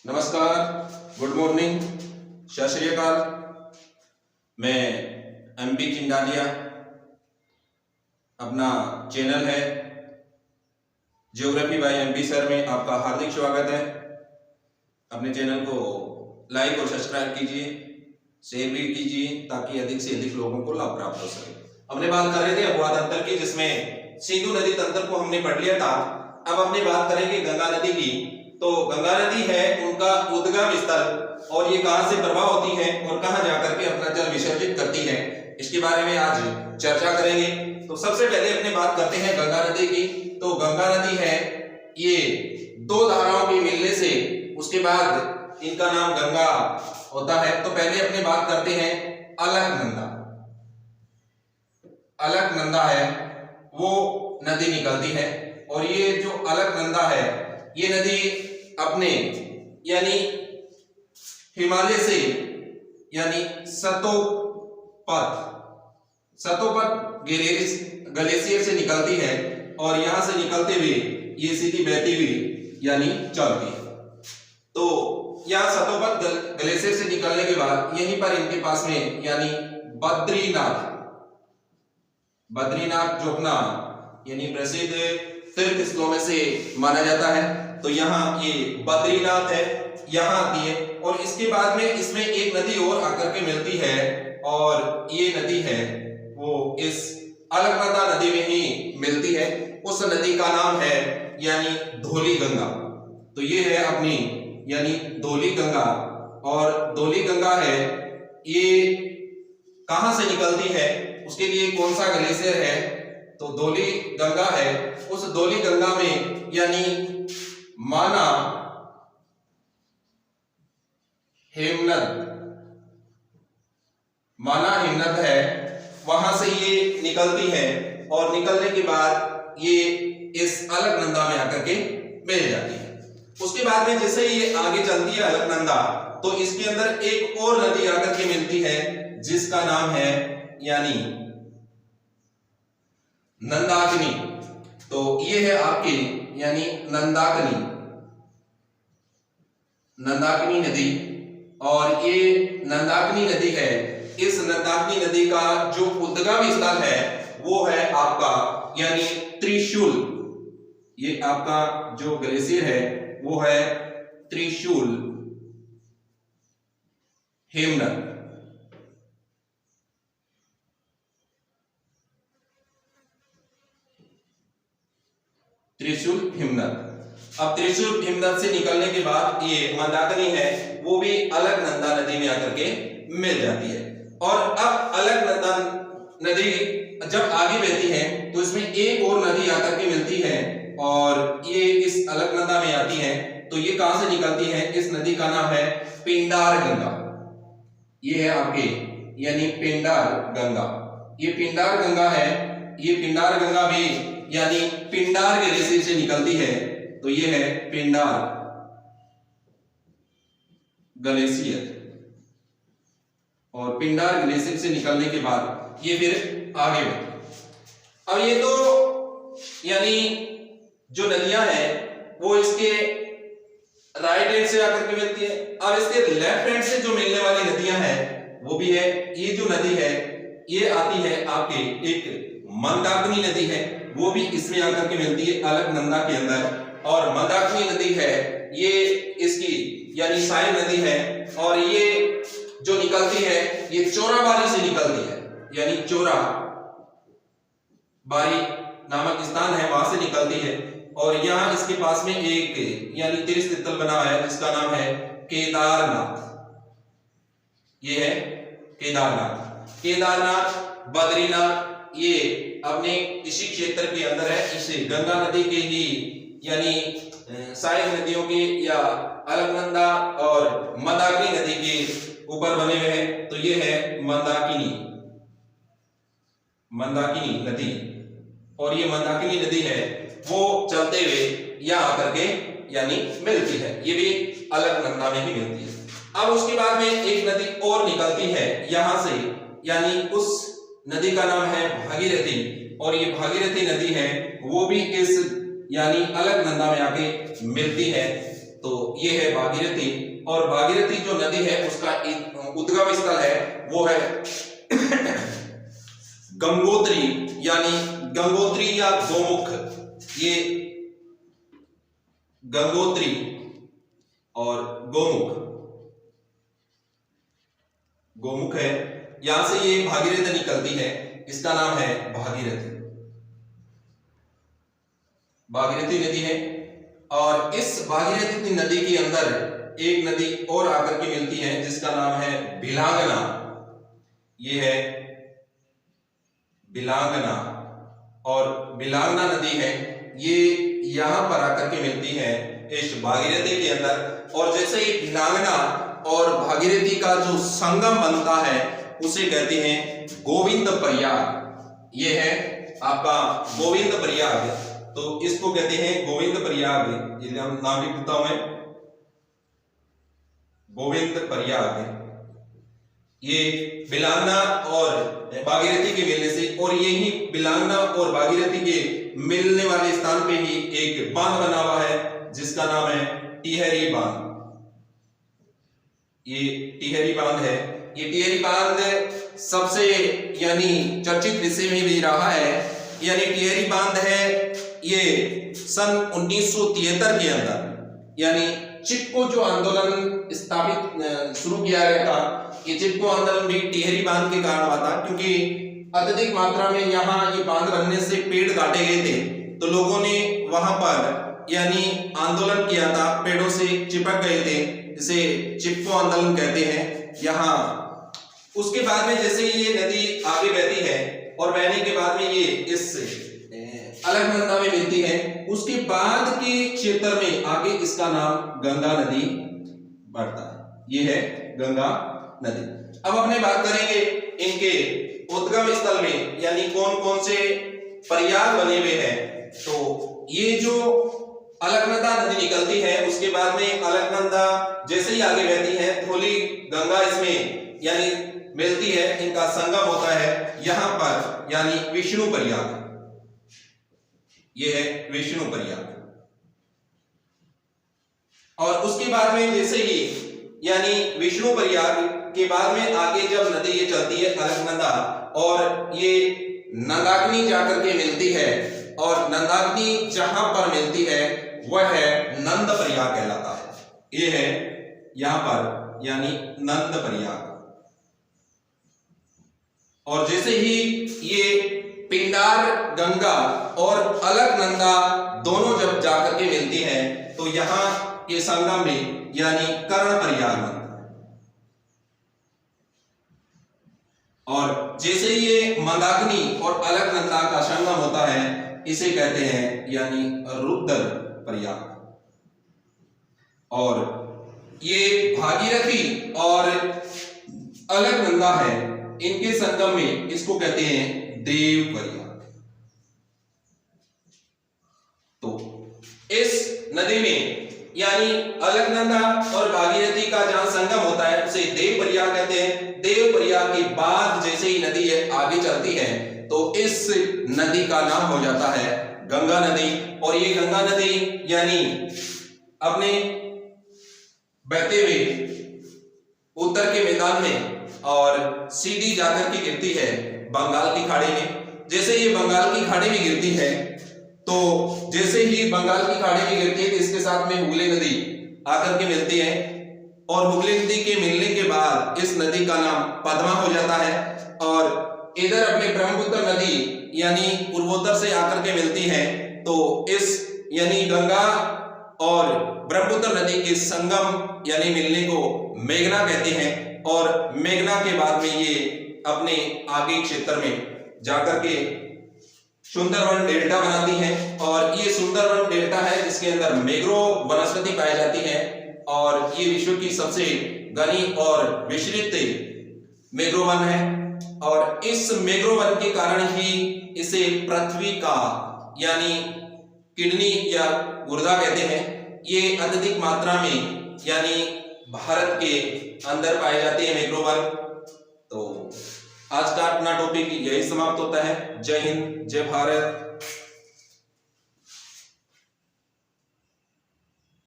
नमस्कार, good morning, सत श्री अकाल। मैं MP चिंडालिया, अपना चैनल है ज्योग्राफी बाय MP सर में आपका हार्दिक स्वागत है। अपने चैनल को लाइक और सब्सक्राइब कीजिए, शेयर भी कीजिए ताकि अधिक से अधिक लोगों को लाभ प्राप्त हो सके। हमने बात कर रहे थे अपवाद अंतर की, जिसमें सिंधु नदी तंत्र को हमने पढ़ लिया था। अब हमने बात करेंगे गंगा नदी की। तो गंगा नदी है उनका उद्गम स्थल और ये कहां से प्रवाह होती है और कहां जाकर के अपना जल विसर्जित करती है, इसके बारे में आज चर्चा करेंगे। तो सबसे पहले अपने बात करते हैं गंगा नदी की। तो गंगा नदी है, ये दो धाराओं के मिलने से उसके बाद इनका नाम गंगा होता है। तो पहले अपने बात करते हैं अलकनंदा। अलकनंदा है वो नदी निकलती है और ये जो अलकनंदा है ये नदी अपने यानी हिमालय से यानी सतोपत ग्लेशियर से निकलती है और यहां से निकलते हुए ये सीधी बहती हुई यानी चलती है। तो यहां सतोपत ग्लेशियर से निकलने के बाद यहीं पर इनके पास में यानी बद्रीनाथ जो अपना यानी प्रसिद्ध तीर्थ स्थलों में से माना जाता है। तो यहाँ ये बद्रीनाथ है, यहाँ आती है और इसके बाद में इसमें एक नदी और आकर के मिलती है और ये नदी है वो इस अलकनंदा नदी में ही मिलती है। उस नदी का नाम है यानी धौली गंगा। तो ये है अपनी यानी धौली गंगा। और धौली गंगा है ये कहां से निकलती है, उसके लिए कौन सा ग्लेशियर है, तो धौली गंगा है। उस धौली गंगा में यानी माना हिमनद है, वहां से ये निकलती है और निकलने के बाद ये इस अलकनंदा में आकर के मिल जाती है। उसके बाद में जैसे ये आगे चलती है अलकनंदा, तो इसके अंदर एक और नदी आकर के मिलती है जिसका नाम है यानी नंदाकिनी। तो ये है आपकी यानी नंदाकिनी नदी। और ये नंदाकिनी नदी है, इस नंदाकिनी नदी का जो उद्गम स्थल है वो है आपका यानी त्रिशूल। ये आपका जो ग्लेशियर है वो है त्रिशूल हिमनद। त्रिशूल हिमनद। अब त्रिशूल हिमनद से निकलने के बाद ये मंदाकिनी है वो भी अलकनंदा नदी में आकर के मिल जाती है। और अब अलकनंदा नदी जब आगे बहती है तो इसमें एक और नदी आकर के मिलती है और ये इस अलकनंदा में आती है। तो ये कहां से निकलती है, इस नदी का नाम है पिंडार गंगा। ये है आपके यानी पिंडार गंगा। ये पिंडार गंगा है, ये पिंडार गंगा भी यानी पिंडार ग्लेशियर से निकलती है। तो ये है पिंडार ग्लेशियर और पिंडार ग्लेशियर से निकलने के बाद ये फिर आगे बढ़ती। अब ये तो यानी जो नदियां हैं वो इसके राइट हैंड से आकर के मिलती है। अब इसके लेफ्ट हैंड से जो मिलने वाली नदियां हैं वो भी है, ये जो नदी है ये आती है आपके एक मंदाकिनी नदी है, वो भी इसमें आकर के मिलती है अलकनंदा के अंदर। और मंदाकिनी नदी है ये इसकी यानी साई नदी है और ये जो निकलती है ये चोराबारी से निकलती है, यानी चोराबारी नामक स्थान है वहां से निकलती है। और यहाँ इसके पास में एक यानी तीर्थ स्थल बना है जिसका नाम है केदारनाथ। ये है केदारनाथ बद्रीनाथ, ये अपने इसी क्षेत्र के अंदर है। इसे गंगा नदी के ही यानी सहायक नदियों के या अलकनंदा और मंदाकिनी नदी के ऊपर बने हुए हैं। तो ये है मंदाकिनी नदी। और ये मंदाकिनी नदी है वो चलते हुए यहाँ आकर के यानी मिलती है, ये भी अलकनंदा में ही मिलती है। अब उसके बाद में एक नदी और निकलती है यहां से, यानी उस नदी का नाम है भागीरथी। और ये भागीरथी नदी है वो भी इस यानी अलकनंदा में आके मिलती है। तो ये है भागीरथी, और भागीरथी जो नदी है उसका एक उद्गम स्थल है वो है गंगोत्री, यानी गंगोत्री या गोमुख। ये गंगोत्री और गोमुख है, यहां से ये भागीरथी निकलती है, इसका नाम है भागीरथी नदी है। और इस भागीरथी नदी के अंदर एक नदी और आकर के मिलती है जिसका नाम है बिलांगना। ये है बिलांगना, और बिलांगना नदी है, ये यहां पर आकर के मिलती है इस भागीरथी के अंदर। और जैसे ही बिलांगना और भागीरथी का जो संगम बनता है उसे कहते हैं गोविंद प्रयाग। ये है आपका गोविंद प्रयाग, तो इसको कहते हैं गोविंद प्रयाग। ये नाम लिख देता हूं मैं, गोविंद प्रयाग। ये बिलांगना और भागीरथी के मिलने से, और यही बिलांगना और भागीरथी के मिलने वाले स्थान पे ही एक बांध बना हुआ है जिसका नाम है टिहरी बांध। ये टिहरी बांध है। ये टिहरी बांध सबसे यानी चर्चित विषय में भी रहा है। यानी टिहरी बांध है, ये सन 1973 के अंदर, यानी चिपको जो आंदोलन स्थापित शुरू किया गया था, ये चिपको आंदोलन भी टिहरी बांध के कारण हुआ था, क्योंकि अत्यधिक मात्रा में यहाँ ये बांध बनने से पेड़ काटे गए थे, तो लोगों ने वहां पर यानी आंदोलन किया था, पेड़ों से चिपक गए थे, इसे चिपको आंदोलन कहते हैं यहाँ। उसके बाद में जैसे ये नदी आगे बहती है और बहने के बाद में ये इस अलकनंदा में मिलती है, उसके बाद के क्षेत्र में आगे इसका नाम गंगा नदी बढ़ता है। ये है गंगा नदी। अब अपने बात करेंगे इनके उद्गम स्थल में, यानी कौन कौन से प्रयाग बने हुए हैं। तो ये जो अलकनंदा नदी निकलती है, उसके बाद में अलकनंदा जैसे ही आगे बहती है, थोली गंगा इसमें यानी मिलती है, इनका संगम होता है यहां पर, यानी विष्णु प्रयाग। ये है विष्णु प्रयाग। और उसके बाद में जैसे ही यानी विष्णु प्रयाग के बाद में आगे जब नदी ये चलती है अलकनंदा, और ये नंदाग्नि जाकर के मिलती है, और नंदाग्नि जहां पर मिलती है वह है नंद प्रयाग कहलाता है। ये है यहां पर यानी नंद प्रयाग। और जैसे ही ये पिंडार गंगा और अलकनंदा दोनों जब जाकर के मिलती है, तो यहां के संगम में यानी कर्ण प्रयाग बनता है। और जैसे ये मंदाकिनी और अलकनंदा का संगम होता है, इसे कहते हैं यानी रुद्र प्रयाग। और ये भागीरथी और अलकनंदा है, इनके संगम में इसको कहते हैं देव प्रयाग। तो इस नदी में यानी अलकनंदा और भागीरथी का जहां संगम होता है उसे देव प्रयाग कहते हैं। देव प्रयाग के बाद जैसे ही नदी है आगे चलती है, तो इस नदी का नाम हो जाता है गंगा नदी। और ये गंगा नदी यानी अपने बहते हुए उत्तर के मैदान में और सीधी जाकर के गिरती है बंगाल की खाड़ी में। जैसे ये बंगाल की खाड़ी में गिरती है, तो जैसे ही बंगाल की खाड़ी में गिरती है, तो इसके साथ में हुगली नदी आकर के मिलती है, और हुगली नदी के मिलने के बाद इस नदी का नाम पद्मा हो जाता है। और इधर अपने ब्रह्मपुत्र नदी यानी पूर्वोत्तर से आकर के मिलती है, तो इस यानी गंगा और ब्रह्मपुत्र नदी के संगम यानी मिलने को मेघना कहते हैं। और मेघना के बाद में ये अपने आगे क्षेत्र में जाकर के सुंदरवन डेल्टा बनाती है। और ये सुंदरवन डेल्टा है जिसके अंदर मैंग्रोव वनस्पति पाई जाती है, और ये विश्व की सबसे घनी और विस्तृत मैंग्रोव वन है। और इस मैंग्रोव वन के कारण ही इसे पृथ्वी का यानी किडनी या गुर्दा कहते हैं। ये अत्यधिक मात्रा में यानी भारत के अंदर पाए जाते हैं मैंग्रोव वन। तो आज का अपना टॉपिक यही समाप्त होता है। जय हिंद, जय भारत।